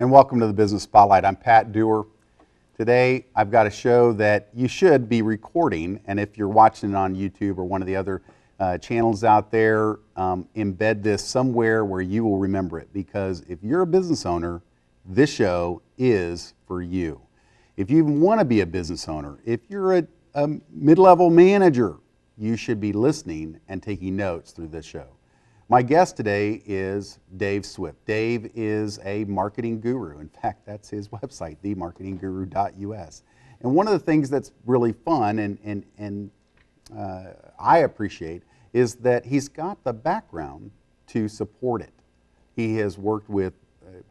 and welcome to the Business Spotlight. I'm Pat Dewar. Today I've got a show that you should be recording, and if you're watching it on YouTube or one of the other channels out there, embed this somewhere where you will remember it, because if you're a business owner, this show is for you. If you even want to be a business owner, if you're a mid-level manager, you should be listening and taking notes through this show. My guest today is Dave Swift. Dave is a marketing guru. In fact, that's his website, themarketingguru.us. And one of the things that's really fun and I appreciate is that he's got the background to support it. He has worked with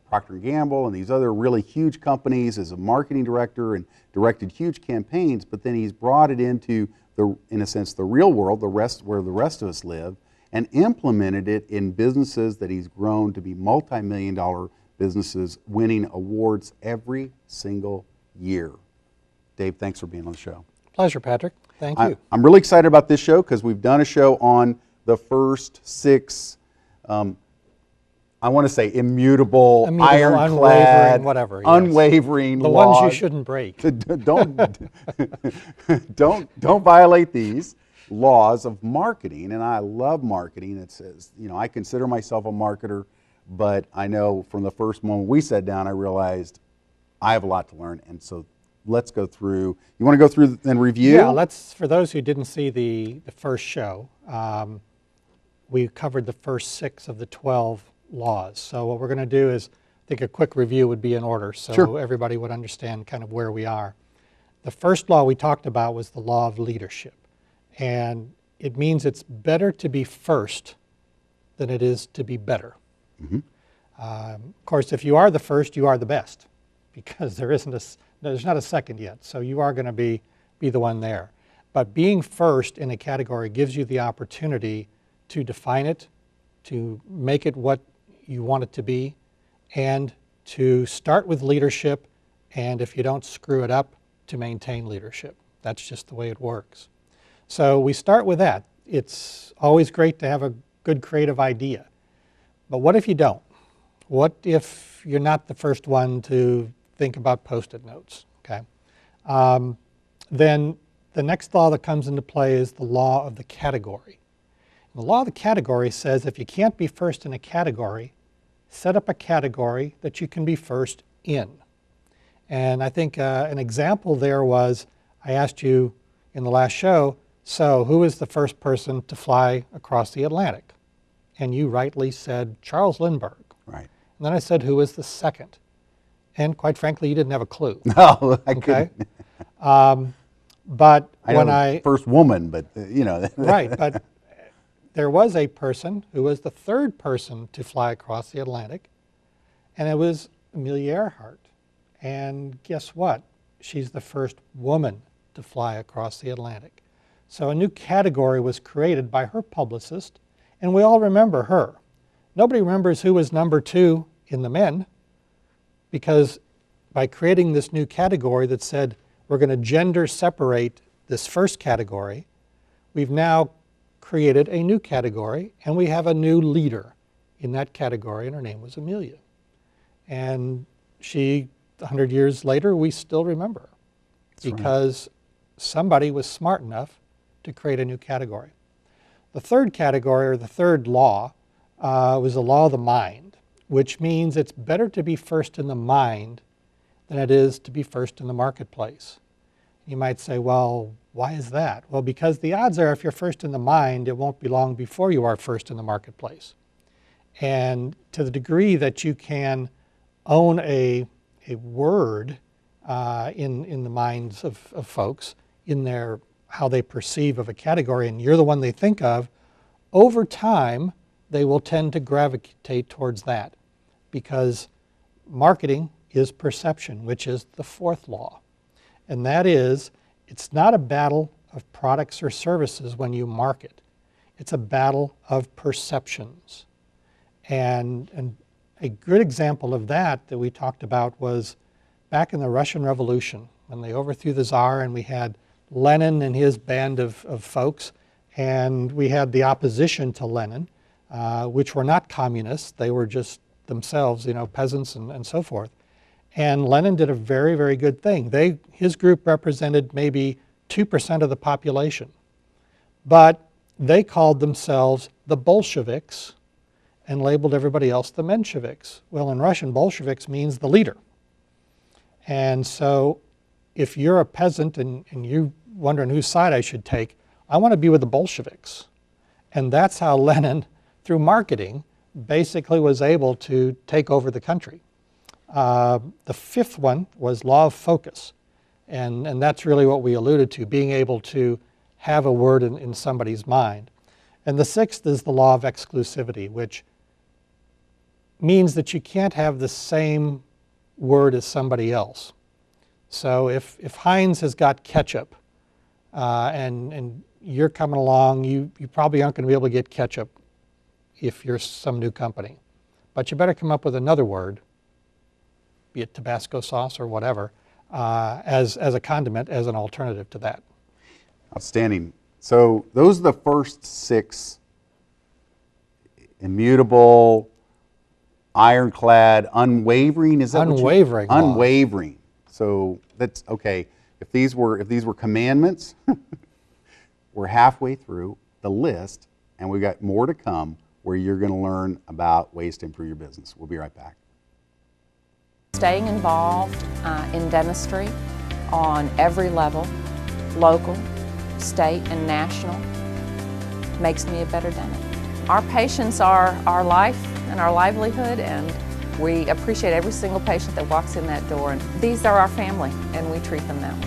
Procter & Gamble and these other really huge companies as a marketing director and directed huge campaigns, but then he's brought it into, in a sense, the real world, where the rest of us live, and implemented it in businesses that he's grown to be multi-million-dollar businesses, winning awards every single year. Dave, thanks for being on the show. Pleasure, Patrick. Thank you. I'm really excited about this show because we've done a show on the first 6, I want to say immutable, ironclad, unwavering, whatever. Yes. Unwavering the laws. ones you shouldn't break. Don't violate these laws of marketing, and I love marketing. It says, I consider myself a marketer, but I know from the first moment we sat down, I realized I have a lot to learn, and so let's go through. You want to go through and review? Yeah, for those who didn't see the first show, we covered the first 6 of the 12 laws. So what we're going to do is, I think a quick review would be in order, so Sure. everybody would understand kind of where we are. The first law we talked about was the law of leadership. And it means it's better to be first than it is to be better. Mm-hmm. Of course, if you are the first, you are the best, because there's not a second yet. So you are going to be the one there. But being first in a category gives you the opportunity to define it, to make it what you want it to be, and to start with leadership, and if you don't screw it up, to maintain leadership. That's just the way it works. So we start with that. It's always great to have a good creative idea. But what if you don't? What if you're not the first one to think about Post-it notes? Okay. Then the next law that comes into play is the law of the category. The law of the category says if you can't be first in a category, set up a category that you can be first in. And I think an example there was, I asked you in the last show, so who was the first person to fly across the Atlantic? And you rightly said Charles Lindbergh. Right. And then I said, who was the second? And quite frankly, you didn't have a clue. No, I couldn't. But first woman, but Right, but there was a person who was the third person to fly across the Atlantic, and it was Amelia Earhart. And guess what? She's the first woman to fly across the Atlantic. So a new category was created by her publicist, and we all remember her. Nobody remembers who was number 2 in the men, because by creating this new category that said we're going to gender separate this first category, we've now created a new category, and we have a new leader in that category, and her name was Amelia. And she, 100 years later, we still remember her. That's because somebody was smart enough to create a new category. The third category, or the third law, was the law of the mind, which means it's better to be first in the mind than it is to be first in the marketplace. You might say, well, why is that? Well, because the odds are if you're first in the mind, it won't be long before you are first in the marketplace. And to the degree that you can own a word in the minds of folks, in their how they perceive of a category, and you're the one they think of, over time, they will tend to gravitate towards that, because marketing is perception, which is the fourth law. And that is, it's not a battle of products or services when you market. It's a battle of perceptions. And a good example of that we talked about was back in the Russian Revolution, when they overthrew the Tsar, and we had Lenin and his band of folks, and we had the opposition to Lenin, which were not communists. They were just themselves, peasants and so forth. And Lenin did a very, very good thing. His group represented maybe 2% of the population, but they called themselves the Bolsheviks and labeled everybody else the Mensheviks. Well, in Russian, Bolsheviks means the leader. And so if you're a peasant and you're wondering whose side I should take, I want to be with the Bolsheviks. And that's how Lenin, through marketing, basically was able to take over the country. The fifth one was law of focus. And that's really what we alluded to, being able to have a word in somebody's mind. And the sixth is the law of exclusivity, which means that you can't have the same word as somebody else. So if Heinz has got ketchup and you're coming along, you probably aren't going to be able to get ketchup if you're some new company. But you better come up with another word, be it Tabasco sauce or whatever, as a condiment, as an alternative to that. Outstanding. So those are the first six: immutable, ironclad, unwavering. Is that unwavering? What you, unwavering. So that's okay. If these were commandments, we're halfway through the list, and we've got more to come where you're going to learn about ways to improve your business. We'll be right back. Staying involved in dentistry on every level, local, state, and national, makes me a better dentist. Our patients are our life and our livelihood, and we appreciate every single patient that walks in that door. And these are our family, and we treat them that way.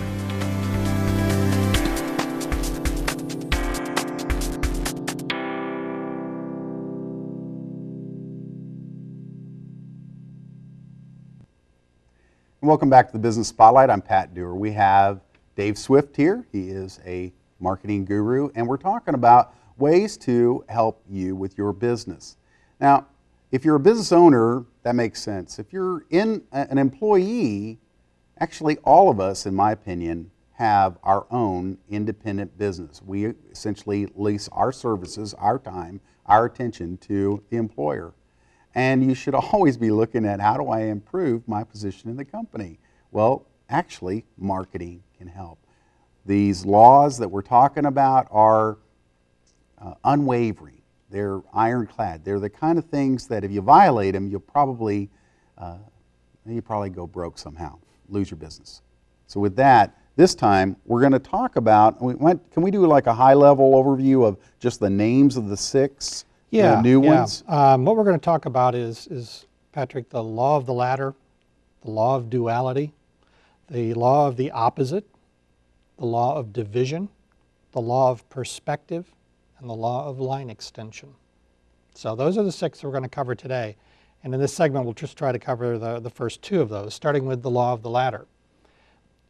Welcome back to the Business Spotlight. I'm Pat Dewar. We have Dave Swift here. He is a marketing guru, and we're talking about ways to help you with your business. Now, if you're a business owner, that makes sense. If you're an employee, actually all of us, in my opinion, have our own independent business. We essentially lease our services, our time, our attention to the employer. And you should always be looking at, how do I improve my position in the company? Well, actually, marketing can help. These laws that we're talking about are unwavering. They're ironclad. They're the kind of things that if you violate them, you'll probably go broke somehow, lose your business. So with that, this time we're going to talk about, can we do like a high-level overview of just the names of the six new ones? What we're going to talk about is, Patrick, the law of the ladder, the law of duality, the law of the opposite, the law of division, the law of perspective, and the law of line extension. So those are the six that we're going to cover today. And in this segment, we'll just try to cover the first two of those, starting with the law of the ladder.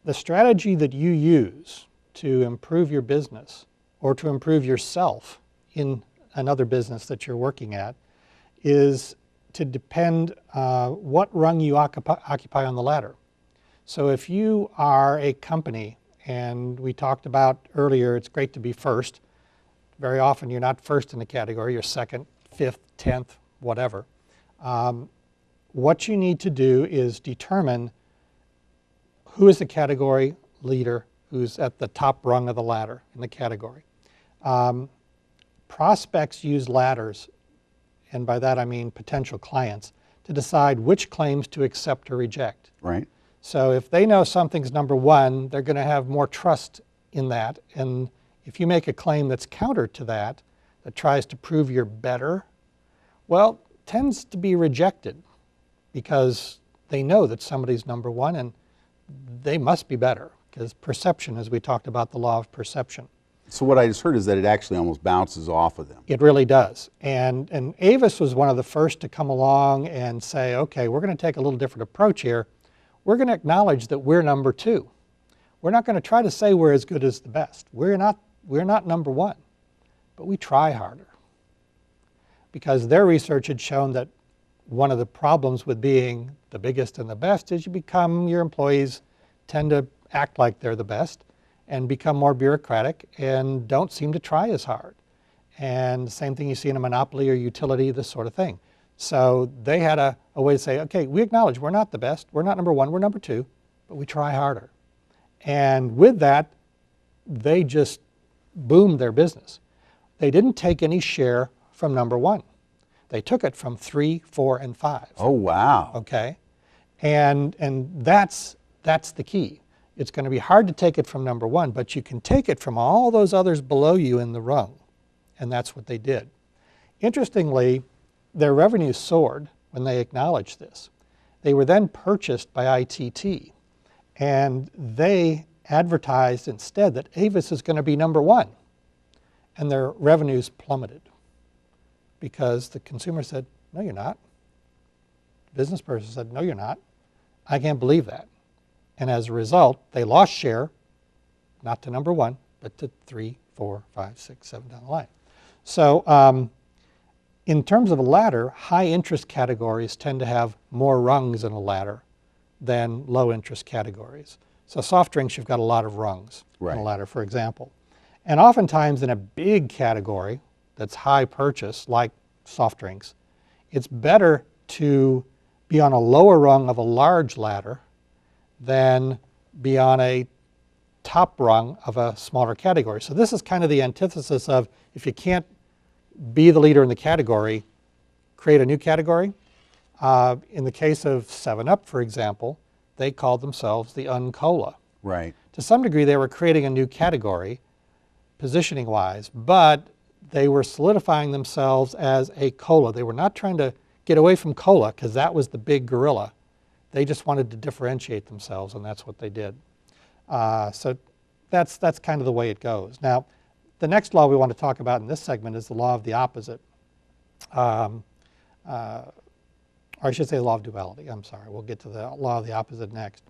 The strategy that you use to improve your business or to improve yourself in another business that you're working at is to depend what rung you occupy on the ladder. So if you are a company, and we talked about earlier, it's great to be first. Very often you're not first in the category, you're second, fifth, 10th, whatever. What you need to do is determine who is the category leader, who's at the top rung of the ladder in the category. Prospects use ladders, and by that I mean potential clients, to decide which claims to accept or reject. Right. So if they know something's number one, they're going to have more trust in that. And if you make a claim that's counter to that, that tries to prove you're better, well, tends to be rejected because they know that somebody's number one and they must be better, because perception, as we talked about, the law of perception. So what I just heard is that it actually almost bounces off of them. It really does. And Avis was one of the first to come along and say, okay, we're going to take a little different approach here. We're going to acknowledge that we're number two. We're not going to try to say we're as good as the best. We're not number one, but we try harder. Because their research had shown that one of the problems with being the biggest and the best is your employees tend to act like they're the best and become more bureaucratic and don't seem to try as hard. And the same thing you see in a monopoly or utility, this sort of thing. So they had a way to say, okay, we acknowledge we're not the best, we're not number one, we're number two, but we try harder. And with that, they just boomed their business. They didn't take any share from number one. They took it from 3, 4, and 5. Oh, wow. Okay, and that's the key. It's going to be hard to take it from number one, but you can take it from all those others below you in the rung, and that's what they did. Interestingly, their revenue soared when they acknowledged this. They were then purchased by ITT, and they advertised instead that Avis is going to be number one, and their revenues plummeted because the consumer said, no, you're not. The business person said, no, you're not. I can't believe that. And as a result, they lost share, not to number one, but to 3, 4, 5, 6, 7 down the line. So in terms of a ladder, high interest categories tend to have more rungs in a ladder than low interest categories. So soft drinks, you've got a lot of rungs in a ladder, for example. And oftentimes in a big category that's high purchase, like soft drinks, it's better to be on a lower rung of a large ladder than be on a top rung of a smaller category. So this is kind of the antithesis of, if you can't be the leader in the category, create a new category. In the case of 7-Up, for example, they called themselves the Uncola. Right. To some degree, they were creating a new category, positioning-wise, but they were solidifying themselves as a cola. They were not trying to get away from cola, because that was the big gorilla. They just wanted to differentiate themselves, and that's what they did. So that's kind of the way it goes. Now, the next law we want to talk about in this segment is the law of the opposite. Or I should say the law of duality. I'm sorry. We'll get to the law of the opposite next.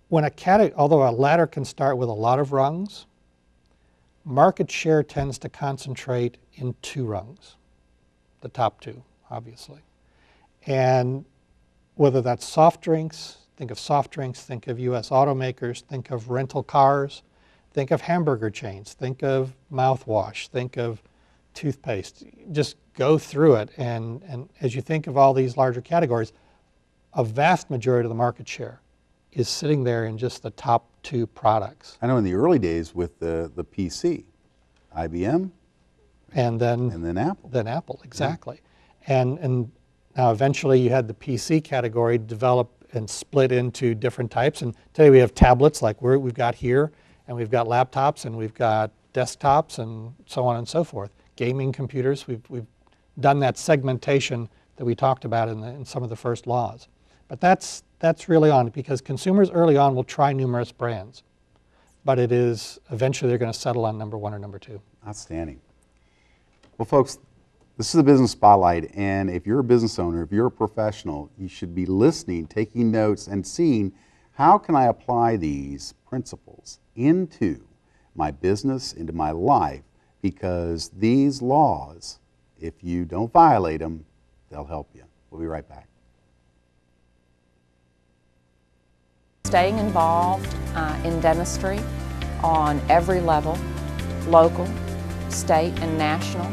When although a ladder can start with a lot of rungs, market share tends to concentrate in 2 rungs, the top 2, obviously. And whether that's soft drinks, think of soft drinks, think of U.S. automakers, think of rental cars, think of hamburger chains, think of mouthwash, think of toothpaste. Just go through it, and as you think of all these larger categories, a vast majority of the market share is sitting there in just the top 2 products. I know in the early days with the PC, IBM, and then Apple. Then Apple, exactly. Yeah. And now eventually you had the PC category develop and split into different types. And today we have tablets like we've got here, and we've got laptops, and we've got desktops, and so on and so forth. Gaming computers, we've done that segmentation that we talked about in some of the first laws. But that's really on, because consumers early on will try numerous brands. But it is, eventually they're going to settle on number 1 or number 2. Outstanding. Well, folks, this is a Business Spotlight, and if you're a business owner, if you're a professional, you should be listening, taking notes, and seeing how can I apply these principles into my business, into my life, because these laws, if you don't violate them, they'll help you. We'll be right back. Staying involved in dentistry on every level, local, state, and national,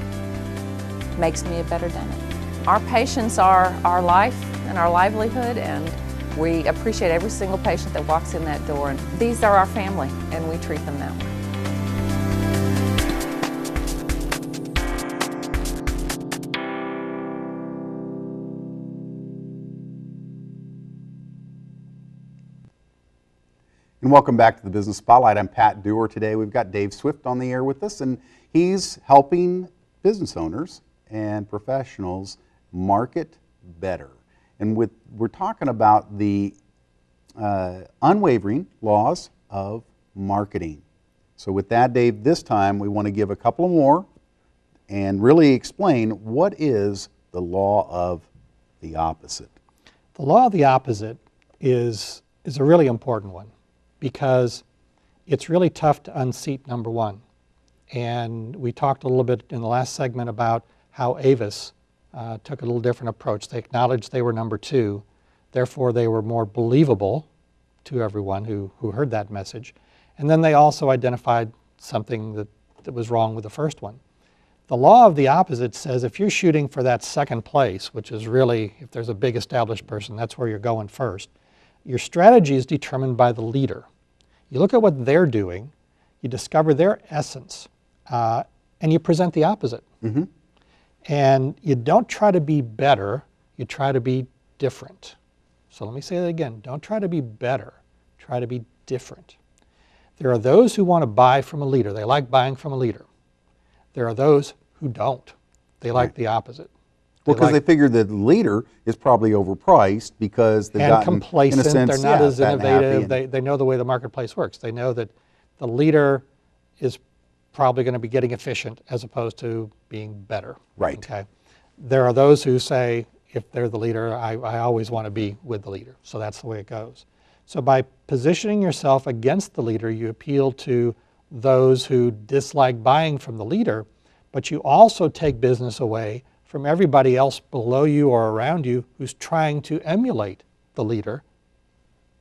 makes me a better dentist. Our patients are our life and our livelihood, and we appreciate every single patient that walks in that door. And these are our family, and we treat them that way. And welcome back to the Business Spotlight. I'm Pat Dewar. Today we've got Dave Swift on the air with us, and he's helping business owners and professionals market better. And we're talking about the unwavering laws of marketing. So with that, Dave, this time we want to give a couple more and really explain what is the law of the opposite. The law of the opposite is a really important one, because it's really tough to unseat number 1. And we talked a little bit in the last segment about how Avis took a little different approach. They acknowledged they were number 2, therefore they were more believable to everyone who heard that message. And then they also identified something that was wrong with the first one. The law of the opposite says if you're shooting for that second place, which is really, if there's a big established person, that's where you're going first, your strategy is determined by the leader. You look at what they're doing, you discover their essence, and you present the opposite. Mm-hmm. And you don't try to be better, you try to be different. So let me say that again. Don't try to be better, try to be different. There are those who want to buy from a leader. They like buying from a leader. There are those who don't. They like the opposite. Well, because they figure that the leader is probably overpriced because they've gotten, complacent. in a sense, they're not as fat and happy innovative. They know the way the marketplace works. They know that the leader is probably going to be getting efficient as opposed to being better. Right. Okay. There are those who say, if they're the leader, I always want to be with the leader. So that's the way it goes. So by positioning yourself against the leader, you appeal to those who dislike buying from the leader, but you also take business away from everybody else below you or around you who's trying to emulate the leader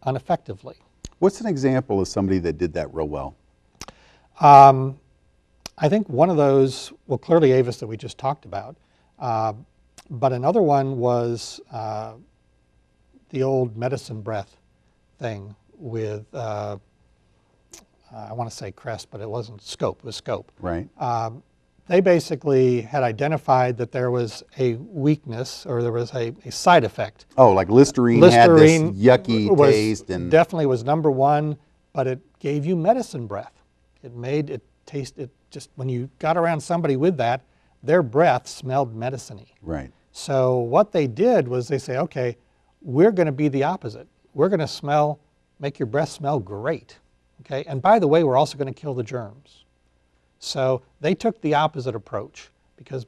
ineffectively. What's an example of somebody that did that real well? I think one of those, well, clearly Avis that we just talked about, but another one was the old medicine breath thing with, I want to say Crest, but it wasn't Scope, it was Scope. Right. They basically had identified that there was a weakness or there was a side effect. Oh, like Listerine had this yucky taste. And definitely was number one, but it gave you medicine breath. It made it taste, it just, when you got around somebody with that, their breath smelled medicine-y. Right. So what they did was they say, okay, we're going to be the opposite. We're going to make your breath smell great. Okay, and by the way, we're also going to kill the germs. So they took the opposite approach because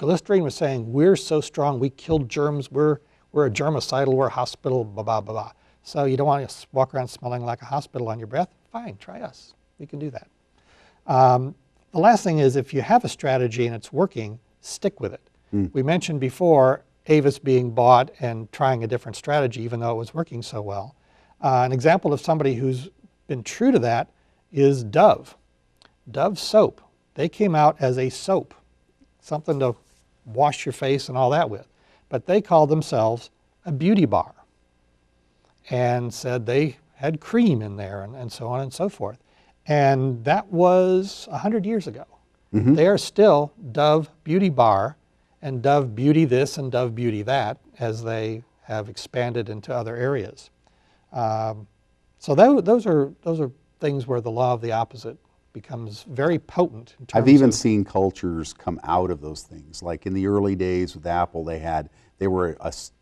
Listerine was saying, we're so strong, we kill germs, we're a germicidal, we're a hospital, blah, blah, blah, blah. So you don't want to walk around smelling like a hospital on your breath? Fine, try us. We can do that. The last thing is if you have a strategy and it's working, stick with it. We mentioned before Avis being bought and trying a different strategy even though it was working so well. An example of somebody who's been true to that is Dove. Dove soap. They came out as a soap, something to wash your face and all that with. But they called themselves a beauty bar and said they had cream in there and so on and so forth. And that was 100 years ago. Mm-hmm. They are still Dove Beauty Bar and Dove Beauty this and Dove Beauty that as they have expanded into other areas. So those are things where the law of the opposite becomes very potent. In terms I've even of, seen cultures come out of those things. Like in the early days with Apple, they were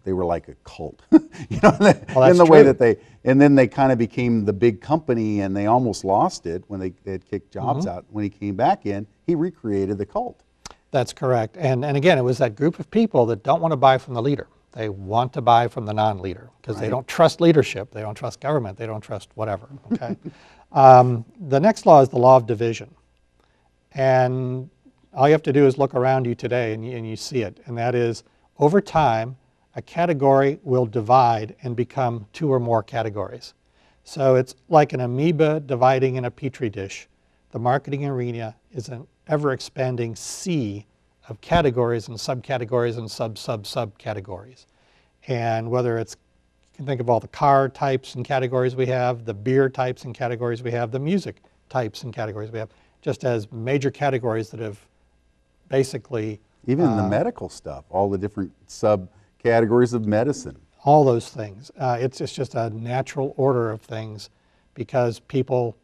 like a cult, you know, in the way that and then they kind of became the big company, and they almost lost it when they had kicked Jobs out. When he came back in, he recreated the cult. That's correct. And again, it was that group of people that don't want to buy from the leader. They want to buy from the non-leader because they don't trust leadership, they don't trust government, they don't trust whatever. Okay. The next law is the law of division. And all you have to do is look around you today and you see it. And that is, over time, a category will divide and become two or more categories. So it's like an amoeba dividing in a petri dish. The marketing arena is an ever-expanding sea of categories and subcategories and sub-sub-subcategories. And whether it's, you can think of all the car types and categories we have, the beer types and categories we have, the music types and categories we have, just as major categories that have basically... Even in the medical stuff, all the different subcategories of medicine. All those things. It's just a natural order of things because people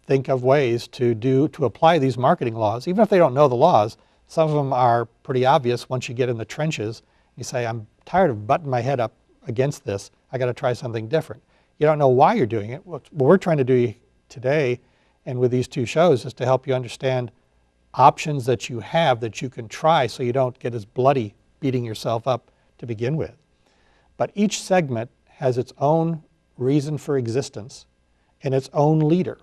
think of ways to apply these marketing laws. Even if they don't know the laws, some of them are pretty obvious once you get in the trenches. You say, I'm tired of butting my head up against this. I got to try something different. You don't know why you're doing it. What we're trying to do today and with these two shows is to help you understand options that you have that you can try so you don't get as bloody beating yourself up to begin with. But each segment has its own reason for existence and its own leader.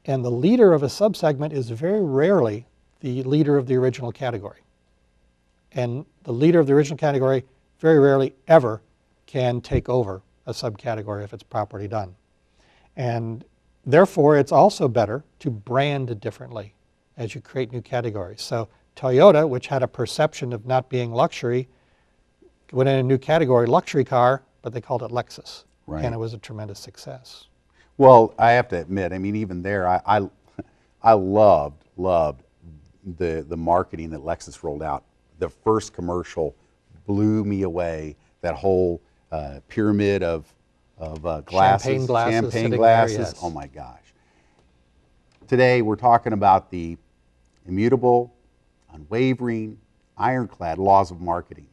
And the leader of a subsegment is very rarely the leader of the original category. And the leader of the original category very rarely ever can take over a subcategory if it's properly done. And therefore, it's also better to brand differently as you create new categories. So Toyota, which had a perception of not being luxury, went in a new category, luxury car, but they called it Lexus. Right. And it was a tremendous success. Well, I have to admit, I mean, even there, I loved the marketing that Lexus rolled out. The first commercial blew me away. That whole pyramid of glasses, Champagne glasses champagne sitting there, glasses. yes. Oh my gosh! Today we're talking about the immutable, unwavering, ironclad laws of marketing.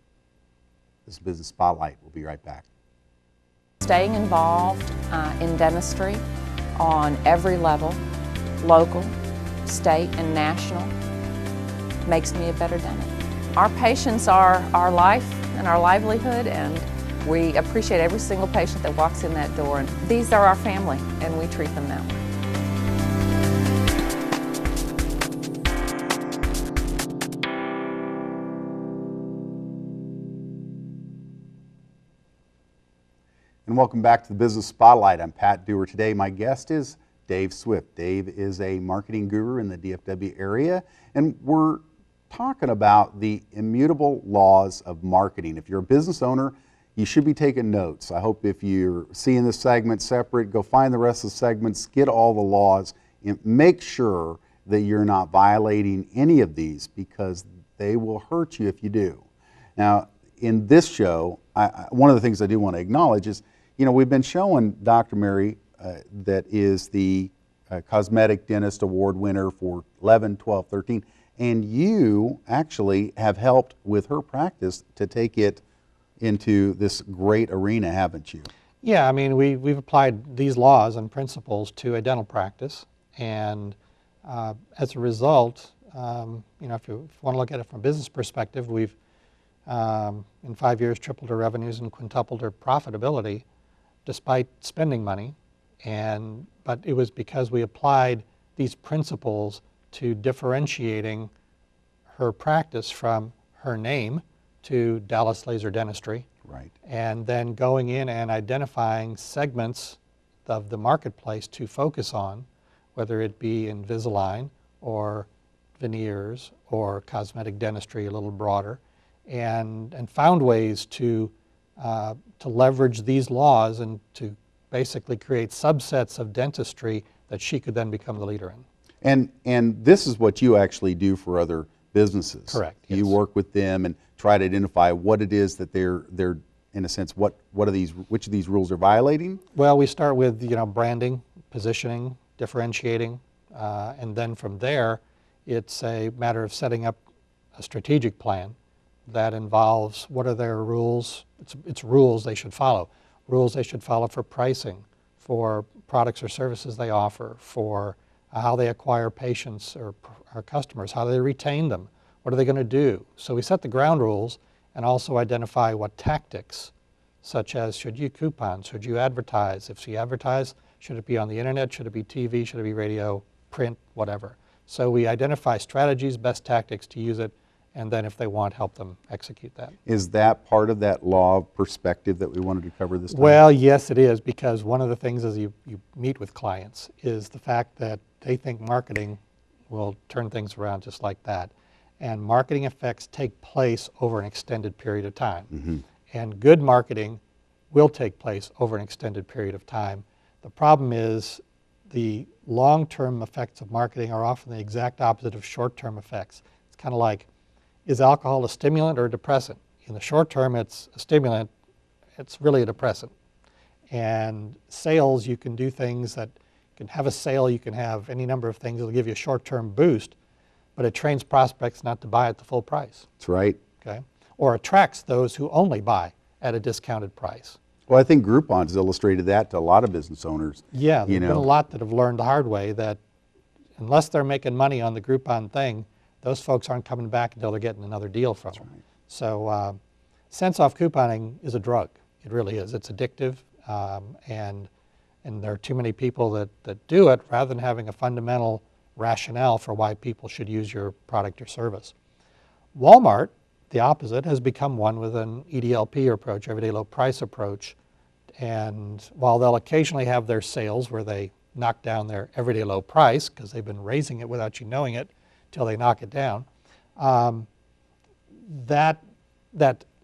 This is Business Spotlight. We'll be right back. Staying involved in dentistry on every level, local, state, and national, makes me a better dentist. Our patients are our life and our livelihood, and we appreciate every single patient that walks in that door. And these are our family, and we treat them that way. And welcome back to the Business Spotlight. I'm Pat Dewar. Today my guest is Dave Swift. Dave is a marketing guru in the DFW area, and we're talking about the immutable laws of marketing. If you're a business owner, you should be taking notes. I hope if you're seeing this segment separate, go find the rest of the segments, get all the laws, and make sure that you're not violating any of these, because they will hurt you if you do. Now, in this show, one of the things I do want to acknowledge is, you know, we've been showing Dr. Mary, that is the Cosmetic Dentist Award winner for 11, 12, 13, and you actually have helped with her practice to take it into this great arena, haven't you? Yeah, I mean, we've applied these laws and principles to a dental practice, and as a result, you know, if you want to look at it from a business perspective, we've in 5 years tripled our revenues and quintupled our profitability despite spending money, but it was because we applied these principles to differentiating her practice from her name to Dallas Laser Dentistry. Right. And then going in and identifying segments of the marketplace to focus on, whether it be Invisalign or veneers or cosmetic dentistry a little broader, and found ways to leverage these laws and to basically create subsets of dentistry that she could then become the leader in. And this is what you actually do for other businesses. Correct. You yes. work with them and try to identify what it is that they're in a sense, which of these rules are violating? Well, we start with, you know, branding, positioning, differentiating, and then from there, it's a matter of setting up a strategic plan that involves what are their rules. It's rules they should follow. Rules they should follow for pricing, for products or services they offer, for how they acquire patients or customers, how they retain them, what are they going to do. So we set the ground rules and also identify what tactics, such as should you coupon, should you advertise, if you advertise, should it be on the internet, should it be TV, should it be radio, print, whatever. So we identify strategies, best tactics to use it, and then if they want, help them execute that. Is that part of that law perspective that we wanted to cover this time? Well, yes, it is, because one of the things as you meet with clients is the fact that they think marketing will turn things around just like that. And marketing effects take place over an extended period of time. Mm-hmm. And good marketing will take place over an extended period of time. The problem is the long-term effects of marketing are often the exact opposite of short-term effects. It's kind of like, is alcohol a stimulant or a depressant? In the short term, it's a stimulant. It's really a depressant. And sales, you can do things that you can have a sale, you can have any number of things that will give you a short-term boost, but it trains prospects not to buy at the full price. That's right. Okay? Or attracts those who only buy at a discounted price. Well, I think Groupon's illustrated that to a lot of business owners. Yeah, there's been a lot that have learned the hard way that unless they're making money on the Groupon thing, those folks aren't coming back until they're getting another deal from them. Right. So cents-off couponing is a drug. It really is. It's addictive, and there are too many people that do it rather than having a fundamental rationale for why people should use your product or service. Walmart, the opposite, has become one with an EDLP approach, everyday low price approach. And while they'll occasionally have their sales where they knock down their everyday low price because they've been raising it without you knowing it till they knock it down, That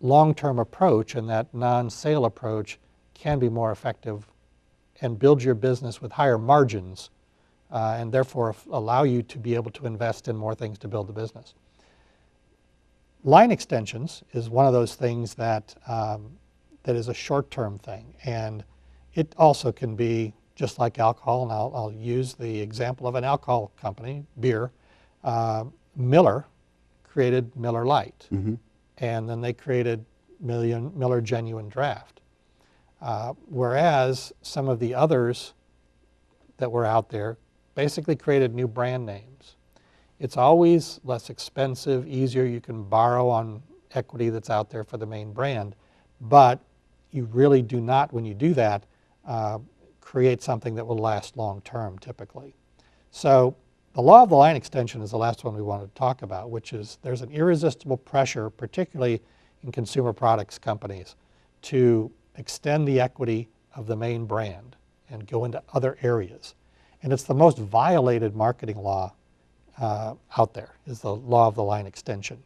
long-term approach and that non-sale approach can be more effective and build your business with higher margins and therefore allow you to be able to invest in more things to build the business. Line extensions is one of those things that, that is a short-term thing, and it also can be just like alcohol, and I'll use the example of an alcohol company, beer. Miller created Miller Lite, and then they created Miller Genuine Draft. Whereas some of the others that were out there basically created new brand names. It's always less expensive, easier. You can borrow on equity that's out there for the main brand, but you really do not, when you do that, create something that will last long term typically. So the law of the line extension is the last one we wanted to talk about, which is there's an irresistible pressure, particularly in consumer products companies, to extend the equity of the main brand and go into other areas. And it's the most violated marketing law out there, is the law of the line extension.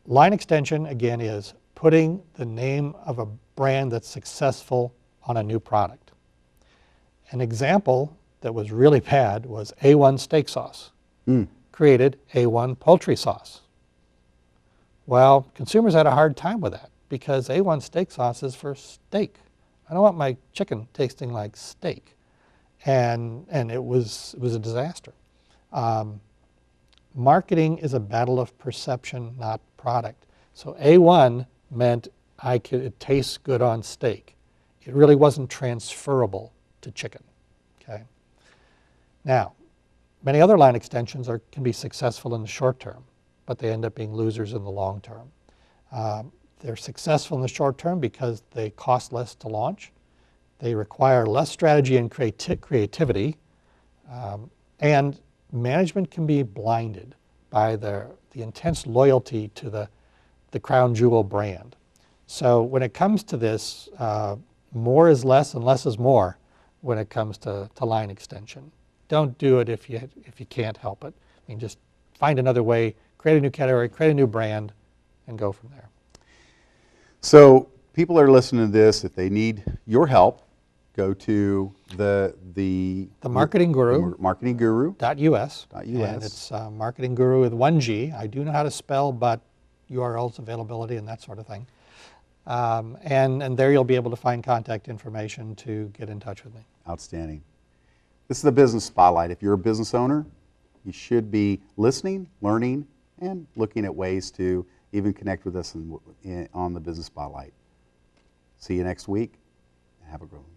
Line extension, again, is putting the name of a brand that's successful on a new product. An example that was really bad was A1 steak sauce, created A1 poultry sauce. Well, consumers had a hard time with that because A1 steak sauce is for steak. I don't want my chicken tasting like steak. And it was a disaster. Marketing is a battle of perception, not product. So A1 meant it tastes good on steak. It really wasn't transferable to chicken. Okay. Now, many other line extensions can be successful in the short term, but they end up being losers in the long term. They're successful in the short term because they cost less to launch. They require less strategy and creativity, and management can be blinded by the intense loyalty to the crown jewel brand. So when it comes to this, more is less and less is more when it comes to line extension. Don't do it if you can't help it. I mean, just find another way, create a new category, create a new brand, and go from there. So people are listening to this. If they need your help, go to the Marketing Guru. Marketing Guru. .us. And it's Marketing Guru with one G. I do know how to spell, but URLs availability and that sort of thing. And there you'll be able to find contact information to get in touch with me. Outstanding. This is the Business Spotlight. If you're a business owner, you should be listening, learning, and looking at ways to even connect with us on the Business Spotlight. See you next week. Have a good one.